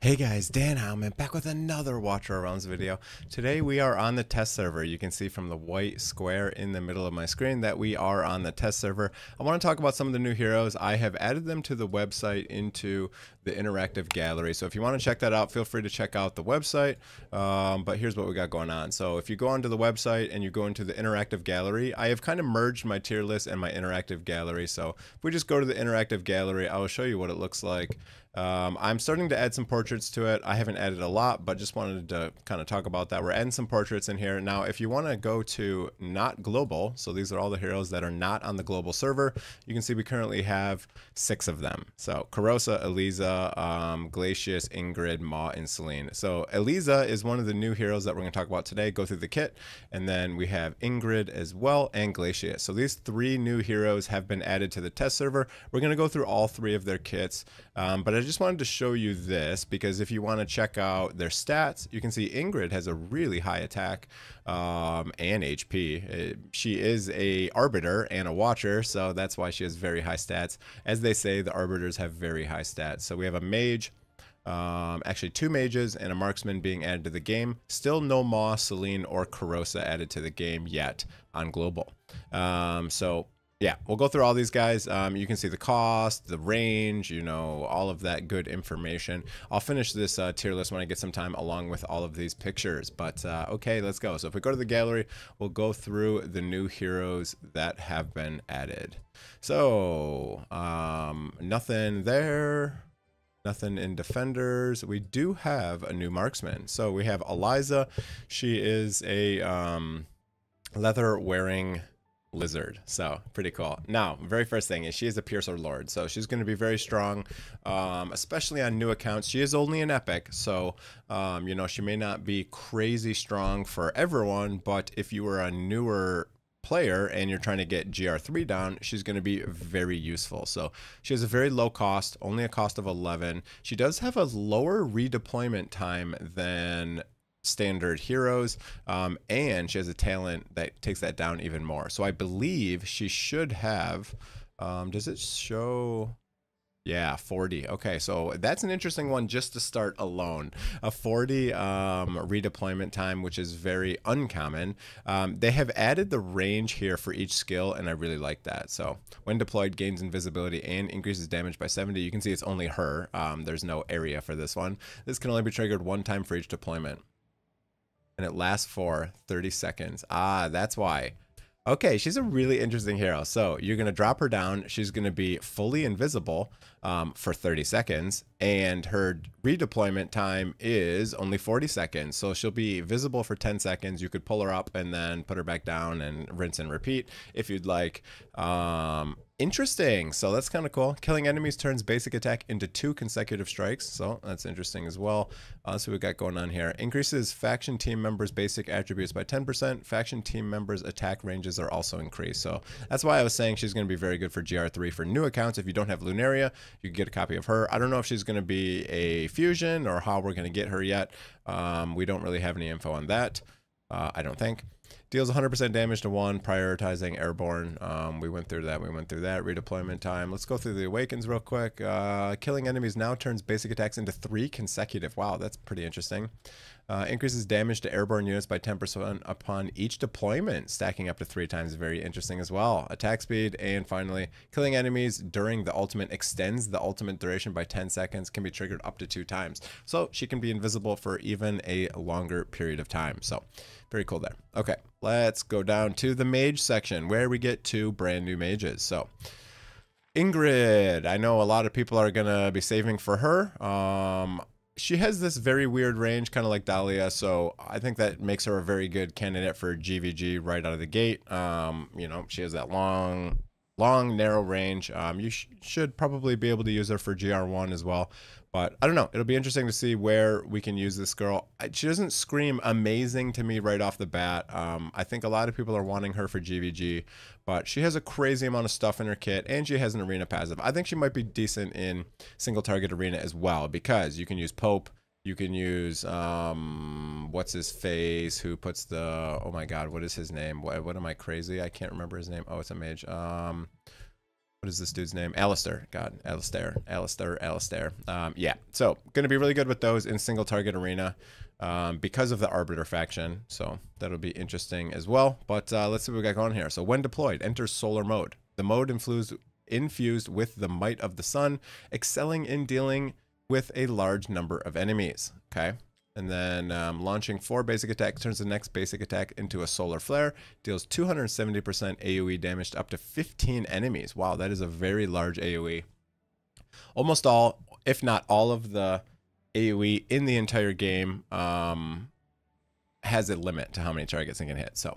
Hey guys, Dan Howman back with another Watch Our Rounds video. Today we are on the test server. You can see from the white square in the middle of my screen that we are on the test server. I want to talk about some of the new heroes. I have added them to the website into the interactive gallery. So if you want to check that out, feel free to check out the website. But here's what we got going on. So if you go onto the website and you go into the interactive gallery, I have kind of merged my tier list and my interactive gallery. So if we just go to the interactive gallery, I will show you what it looks like. I'm starting to add some portraits to it. I haven't added a lot, but just wanted to kind of talk about that. We're adding some portraits in here. Now, if you want to go to not global, so these are all the heroes that are not on the global server, you can see we currently have 6 of them. So Carosa, Eliza, Glacius, Ingrid, Ma, and Celine. So Eliza is one of the new heroes that we're going to talk about today. Go through the kit, and then we have Ingrid as well and Glacius. So these 3 new heroes have been added to the test server. We're going to go through all 3 of their kits, but I just wanted to show you this because if you want to check out their stats, you can see Ingrid has a really high attack and HP. She is a arbiter and a watcher, so that's why she has very high stats. As they say, the arbiters have very high stats. So we have a mage, actually 2 mages and a marksman being added to the game. Still no Ma, Celine, or Carosa added to the game yet on global. So yeah, we'll go through all these guys. You can see the cost, the range, you know, all of that good information. I'll finish this tier list when I get some time along with all of these pictures. But okay, let's go. So if we go to the gallery, we'll go through the new heroes that have been added. So nothing there. Nothing in defenders. We do have a new marksman. So we have Eliza. She is a leather wearing lizard, so pretty cool. Now, very first thing is she is a piercer lord, so she's going to be very strong, especially on new accounts. She is only an epic, so you know, she may not be crazy strong for everyone, but if you are a newer player and you're trying to get GR3 down, she's going to be very useful. So she has a very low cost, only a cost of 11. She does have a lower redeployment time than standard heroes, and she has a talent that takes that down even more. So I believe she should have, does it show? Yeah, 40. Okay, so that's an interesting one just to start alone. A 40 redeployment time, which is very uncommon. They have added the range here for each skill, and I really like that. So when deployed, gains invisibility and increases damage by 70. You can see it's only her. There's no area for this one. This can only be triggered 1 time for each deployment, and it lasts for 30 seconds. Ah, that's why. Okay, she's a really interesting hero. So you're going to drop her down. She's going to be fully invisible for 30 seconds, and her redeployment time is only 40 seconds. So she'll be visible for 10 seconds. You could pull her up and then put her back down and rinse and repeat if you'd like. Interesting. So that's kind of cool. Killing enemies turns basic attack into 2 consecutive strikes. So that's interesting as well. So we got going on here. Increases faction team members' basic attributes by 10%. Faction team members' attack ranges are also increased. So that's why I was saying she's going to be very good for GR3 for new accounts. If you don't have Lunaria, you can get a copy of her. I don't know if she's going to be a fusion or how we're going to get her yet. We don't really have any info on that. I don't think. Deals 100% damage to 1, prioritizing airborne. We went through that. Redeployment time. Let's go through the awakens real quick. Killing enemies now turns basic attacks into 3 consecutive. Wow, that's pretty interesting. Increases damage to airborne units by 10% upon each deployment, stacking up to 3 times. Very interesting as well. Attack speed, and finally, killing enemies during the ultimate extends the ultimate duration by 10 seconds, can be triggered up to 2 times. So she can be invisible for even a longer period of time. So very cool there. Okay, let's go down to the mage section where we get 2 brand new mages. So Ingrid, I know a lot of people are going to be saving for her. She has this very weird range, kind of like Dahlia, so I think that makes her a very good candidate for GVG right out of the gate. You know, she has that long, narrow range. You should probably be able to use her for GR1 as well. But I don't know. It'll be interesting to see where we can use this girl. She doesn't scream amazing to me right off the bat. I think a lot of people are wanting her for GVG, but she has a crazy amount of stuff in her kit, and she has an arena passive. I think she might be decent in single target arena as well, because you can use Pope. You can use, what's his face, who puts the, oh my god, what is his name? What am I crazy? I can't remember his name. Oh, it's a mage. what is this dude's name? Alistair. God, Alistair. Yeah, so going to be really good with those in single target arena because of the Arbiter faction. So that'll be interesting as well. But let's see what we got going here. So when deployed, enter solar mode. The mode infused with the might of the sun, excelling in dealing with a large number of enemies. Okay. And then launching 4 basic attacks turns the next basic attack into a solar flare. Deals 270% AoE damage to up to 15 enemies. Wow, that is a very large AoE. Almost all, if not all of the AoE in the entire game has a limit to how many targets it can hit. So,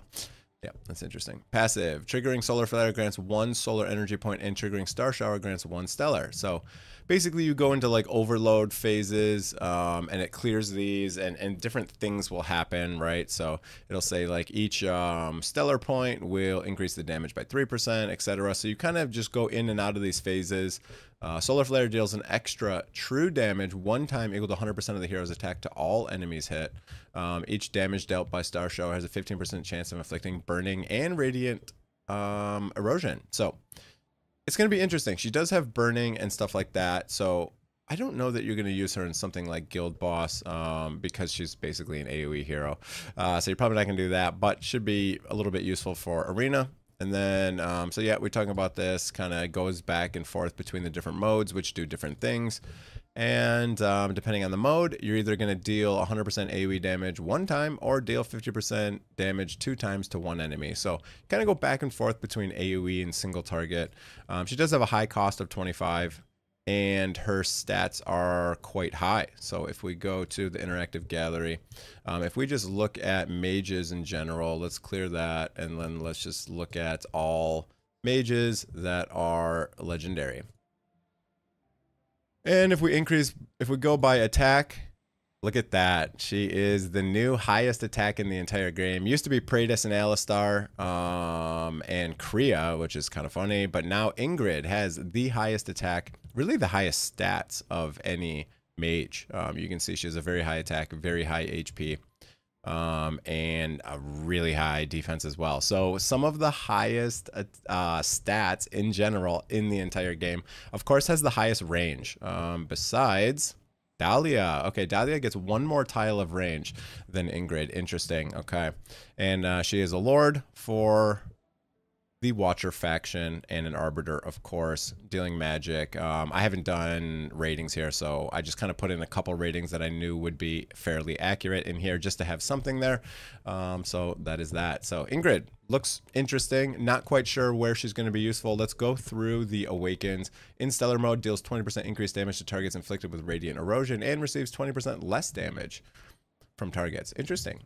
yeah, that's interesting. Passive. Triggering solar flare grants 1 solar energy point, and triggering star shower grants 1 stellar. So basically you go into like overload phases and it clears these and different things will happen, right? So it'll say like each stellar point will increase the damage by 3%, etc. So you kind of just go in and out of these phases. Solar flare deals an extra true damage 1 time equal to 100% of the hero's attack to all enemies hit. Each damage dealt by star shower has a 15% chance of inflicting burning and radiant erosion. So it's going to be interesting. She does have burning and stuff like that. So I don't know that you're going to use her in something like Guild Boss because she's basically an AoE hero. So you're probably not going to do that, but should be a little bit useful for Arena. And then, so yeah, we're talking about this, kind of goes back and forth between the different modes, which do different things. And depending on the mode, you're either going to deal 100% AoE damage 1 time or deal 50% damage 2 times to 1 enemy. So kind of go back and forth between AoE and single target. She does have a high cost of 25 and her stats are quite high. So if we go to the interactive gallery, if we just look at mages in general, let's clear that. And then let's just look at all mages that are legendary. And if we go by attack, look at that. She is the new highest attack in the entire game. Used to be Praetus and Alistar and Kriya, which is kind of funny. But now Ingrid has the highest attack, really the highest stats of any mage. You can see she has a very high attack, very high HP, and a really high defense as well. So some of the highest stats in general in the entire game. Of course, has the highest range besides Dahlia. Okay, Dahlia gets 1 more tile of range than Ingrid. Interesting. Okay, and she is a lord for the Watcher faction and an Arbiter, of course, dealing magic. I haven't done ratings here, so I just kind of put in a couple ratings that I knew would be fairly accurate in here just to have something there. So that is that. So Ingrid looks interesting. Not quite sure where she's going to be useful. Let's go through the Awakens. In Stellar Mode, deals 20% increased damage to targets inflicted with Radiant Erosion and receives 20% less damage from targets. Interesting.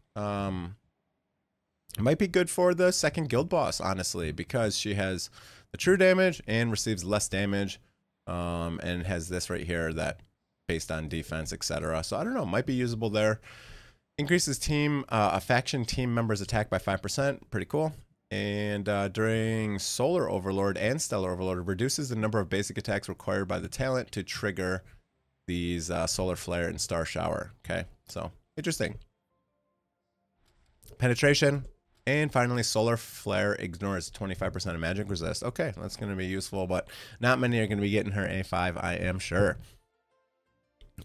It might be good for the second guild boss, honestly, because she has the true damage and receives less damage, and has this right here that based on defense, etc. So I don't know, might be usable there. Increases a faction team member's attack by 5%, pretty cool. And during Solar Overlord and Stellar Overlord, reduces the number of basic attacks required by the talent to trigger these Solar Flare and Star Shower. Okay, so interesting. Penetration. And finally, Solar Flare ignores 25% of magic resist. Okay, that's going to be useful, but not many are going to be getting her A5, I am sure.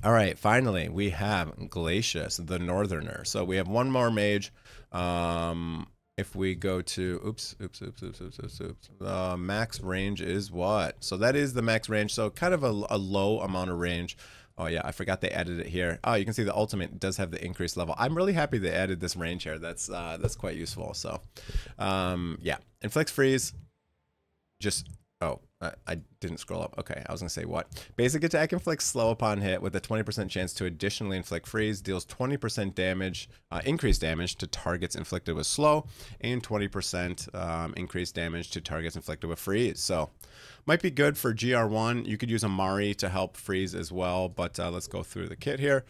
All right, finally, we have Glacius, the Northerner. So we have 1 more mage. If we go to, the max range is what? So that is the max range. So kind of a low amount of range. Oh yeah, I forgot they added it here. Oh, you can see the ultimate does have the increased level. I'm really happy they added this range here. That's quite useful. So, yeah, inflicts freeze. Just I didn't scroll up. Okay, I was gonna say what? Basic attack inflicts slow upon hit with a 20% chance to additionally inflict freeze. Deals 20% damage, increased damage to targets inflicted with slow, and 20% increased damage to targets inflicted with freeze. So. Might be good for GR1. You could use Amari to help freeze as well, but let's go through the kit here.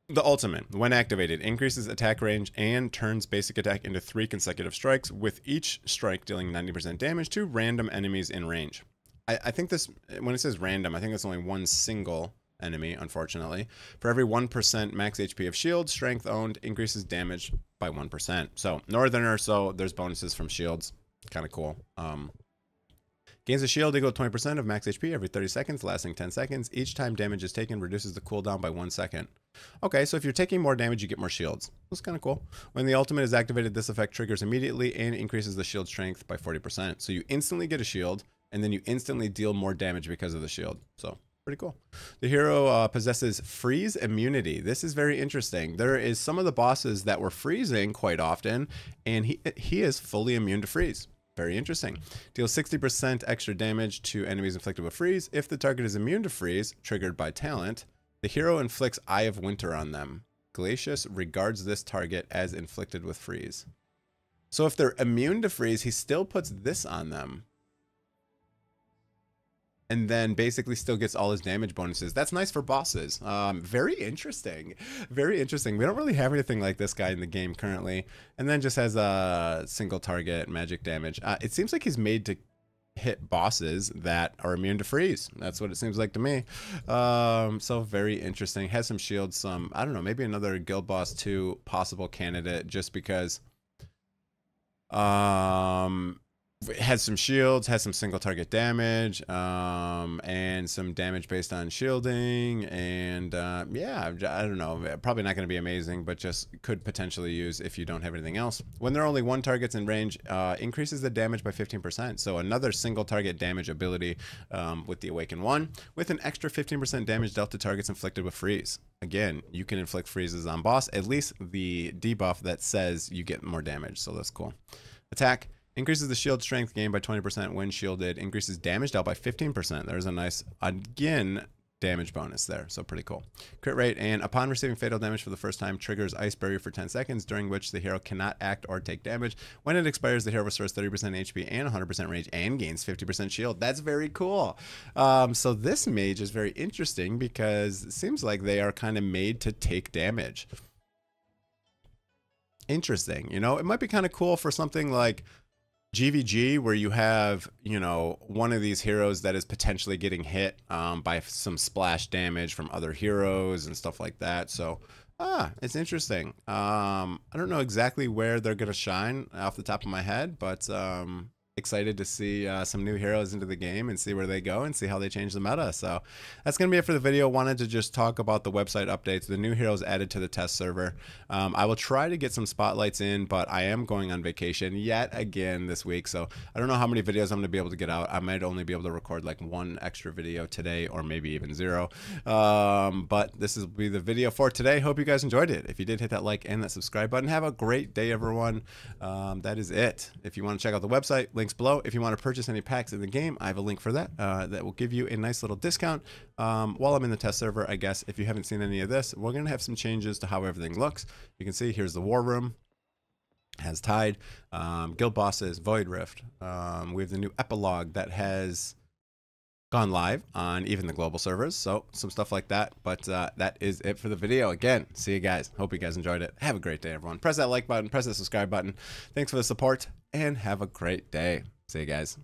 The ultimate, when activated, increases attack range and turns basic attack into 3 consecutive strikes, with each strike dealing 90% damage to random enemies in range. I think this, when it says random, I think that's only 1 single enemy, unfortunately. For every 1% max HP of shield, strength owned increases damage by 1%. So Northerner, so there's bonuses from shields. Kind of cool. Gains a shield equal to 20% of max HP every 30 seconds, lasting 10 seconds. Each time damage is taken, reduces the cooldown by 1 second. Okay, so if you're taking more damage, you get more shields. That's kind of cool. When the ultimate is activated, this effect triggers immediately and increases the shield strength by 40%. So you instantly get a shield, and then you instantly deal more damage because of the shield. So pretty cool. The hero possesses freeze immunity. This is very interesting. There is some of the bosses that were freezing quite often, and he is fully immune to freeze. Very interesting. Deals 60% extra damage to enemies inflicted with freeze. If the target is immune to freeze, triggered by talent, the hero inflicts Eye of Winter on them. Glacius regards this target as inflicted with freeze. So if they're immune to freeze, he still puts this on them. And then basically still gets all his damage bonuses. That's nice for bosses. Very interesting. Very interesting. We don't really have anything like this guy in the game currently. And then just has a single target magic damage. It seems like he's made to hit bosses that are immune to freeze. That's what it seems like to me. So very interesting. Has some shields, some, I don't know, maybe another Guild Boss 2 possible candidate just because has some shields, has some single target damage, and some damage based on shielding, and yeah, I don't know, probably not going to be amazing, but just could potentially use if you don't have anything else. When there are only one target's in range, increases the damage by 15%, so another single target damage ability with the Awaken 1, with an extra 15% damage dealt to targets inflicted with freeze. Again, you can inflict freezes on boss, at least the debuff that says you get more damage, so that's cool. Attack. Increases the shield strength gained by 20% when shielded. Increases damage dealt by 15%. There's a nice, again, damage bonus there. So pretty cool. Crit rate, and upon receiving fatal damage for the first time, triggers Ice Barrier for 10 seconds, during which the hero cannot act or take damage. When it expires, the hero restores 30% HP and 100% range and gains 50% shield. That's very cool. So this mage is very interesting because it seems like they are kind of made to take damage. Interesting. You know, it might be kind of cool for something like GVG, where you have, you know, one of these heroes that is potentially getting hit by some splash damage from other heroes and stuff like that. So it's interesting. I don't know exactly where they're gonna shine off the top of my head, but excited to see some new heroes into the game and see where they go and see how they change the meta. So that's gonna be it for the video. Wanted to just talk about the website updates, the new heroes added to the test server. I will try to get some spotlights in, but I am going on vacation yet again this week, so I don't know how many videos I'm gonna be able to get out. I might only be able to record like one extra video today, or maybe even 0. But this will be the video for today. Hope you guys enjoyed it. If you did, hit that like and that subscribe button. Have a great day, everyone. That is it. If you want to check out the website, links below. If you want to purchase any packs in the game, I have a link for that. That will give you a nice little discount while I'm in the test server. I guess if you haven't seen any of this, we're gonna have some changes to how everything looks. You can see here's the war room. Has Tide, guild bosses, Void Rift. We have the new epilogue that has gone live on even the global servers, so some stuff like that. But that is it for the video. Again, see you guys. Hope you guys enjoyed it. Have a great day, everyone. Press that like button, press that subscribe button. Thanks for the support, and have a great day. See you guys.